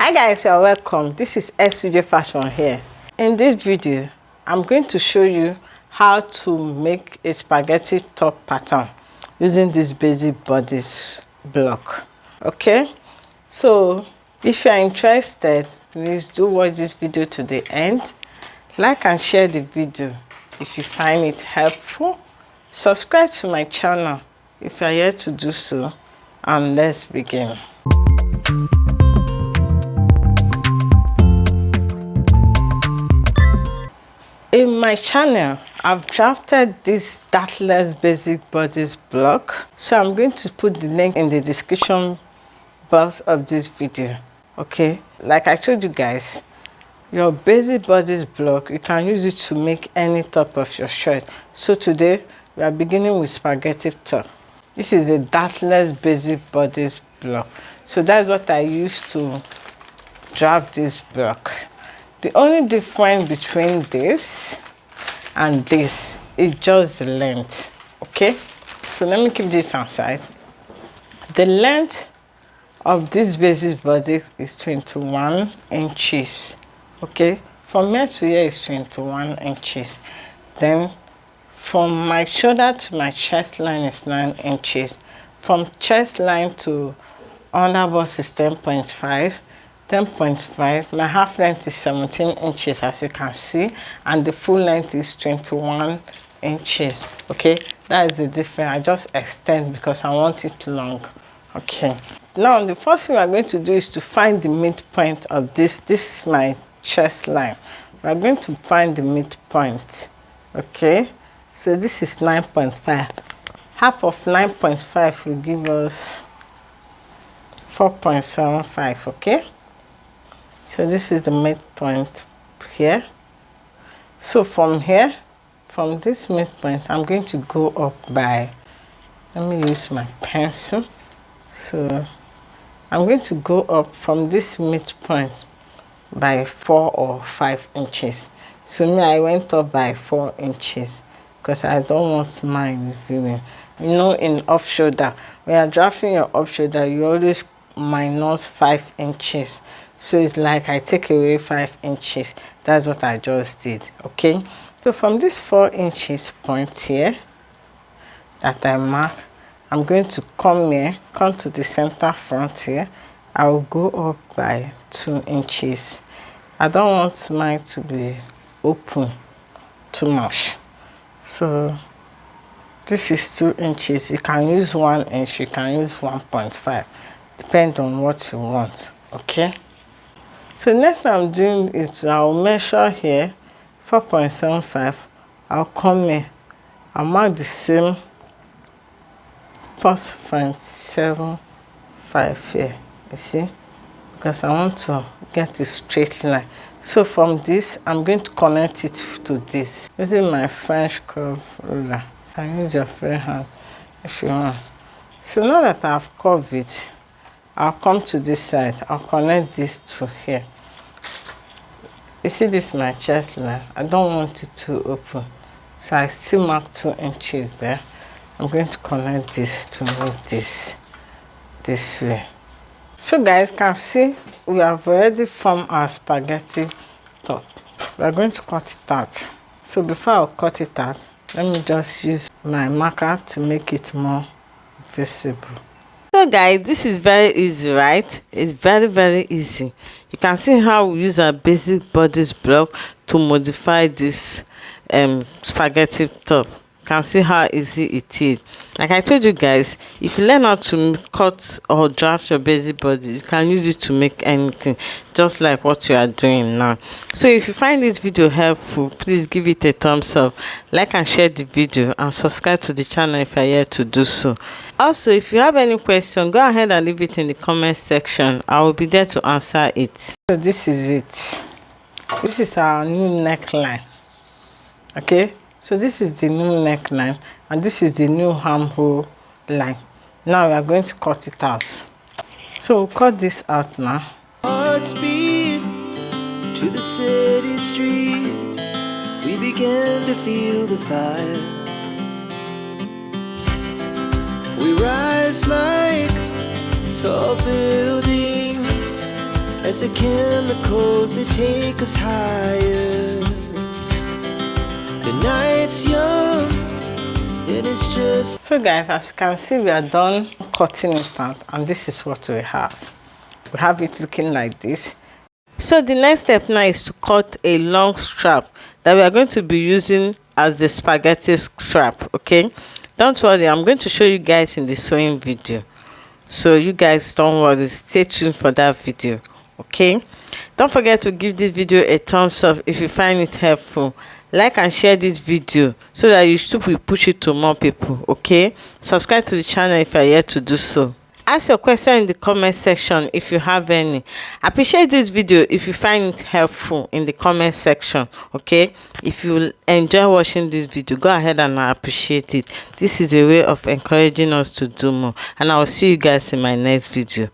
Hi guys, you are welcome. This is SUJ Fashion here. In this video, I'm going to show you how to make a spaghetti top pattern using this basic bodice block. Okay, so if you are interested, please do watch this video to the end. Like and share the video if you find it helpful. Subscribe to my channel if you are here to do so, and let's begin. In my channel, I've drafted this dartless basic bodice block, so I'm going to put the link in the description box of this video. Okay, like I told you guys, your basic bodice block, you can use it to make any top of your shirt. So today we are beginning with spaghetti top. This is a dartless basic bodice block, so that's what I used to draft this block. The only difference between this and this is just the length. Okay, so let me keep this aside. The length of this basic bodice is 21 inches. Okay, from here to here is 21 inches. Then from my shoulder to my chest line is 9 inches. From chest line to under bust is 10.5. 10.5. My half length is 17 inches, as you can see, and the full length is 21 inches. Okay, that is the difference. I just extend because I want it long. Okay, now the first thing we are going to do is to find the midpoint of this. This is my chest line. We are going to find the midpoint. Okay, so this is 9.5. Half of 9.5 will give us 4.75. okay, so this is the midpoint here. So from here, from this midpoint, I'm going to go up by, let me use my pencil. So I'm going to go up from this midpoint by 4 or 5 inches. So me, I went up by 4 inches because I don't want mine viewing. You know, in off shoulder, when you're drafting your off shoulder, you always minus 5 inches. So it's like I take away 5 inches. That's what I just did. Okay, so from this 4 inches point here that I mark, I'm going to come here, come to the center front here. I will go up by 2 inches. I don't want mine to be open too much, so this is 2 inches. You can use 1 inch, you can use 1.5, depend on what you want. Okay, so next thing I'm doing is I'll measure here 4.75. I'll come here, I'll mark the same 4.75 here, you see, because I want to get a straight line. So from this, I'm going to connect it to this using my French curve ruler. You can use your free hand if you want. So now that I've curved it, I'll come to this side. I'll connect this to here. You see, this is my chest line. I don't want it to open, so I still mark 2 inches there. I'm going to connect this to meet this way. So guys can see we have already formed our spaghetti top. We are going to cut it out. So before I cut it out, let me just use my marker to make it more visible. So guys, this is very easy, right? It's very easy. You can see how we use our basic bodice block to modify this spaghetti top. You can see how easy it is. Like I told you guys, if you learn how to cut or draft your basic body, you can use it to make anything, just like what you are doing now. So if you find this video helpful, please give it a thumbs up, like and share the video, and subscribe to the channel if you are here to do so. Also, if you have any question, go ahead and leave it in the comment section. I will be there to answer it. So this is it. This is our new neckline. Okay, so this is the new neckline, and this is the new armhole line. Now we are going to cut it out. So we'll cut this out now. Hearts beat to the city streets. We began to feel the fire. We rise like tall buildings as the chemicals they take us higher. The night's young, it is just. So guys, as you can see, we are done cutting it out, and this is what we have. We have it looking like this. So the next step now is to cut a long strap that we are going to be using as the spaghetti strap. Okay, don't worry, I'm going to show you guys in the sewing video, so you guys don't worry, stay tuned for that video. Okay, don't forget to give this video a thumbs up if you find it helpful. Like and share this video so that YouTube will push it to more people. Okay, subscribe to the channel if you are yet to do so. Ask your question in the comment section if you have any. Appreciate this video if you find it helpful in the comment section. Okay, if you enjoy watching this video, go ahead and appreciate it. This is a way of encouraging us to do more, and I will see you guys in my next video.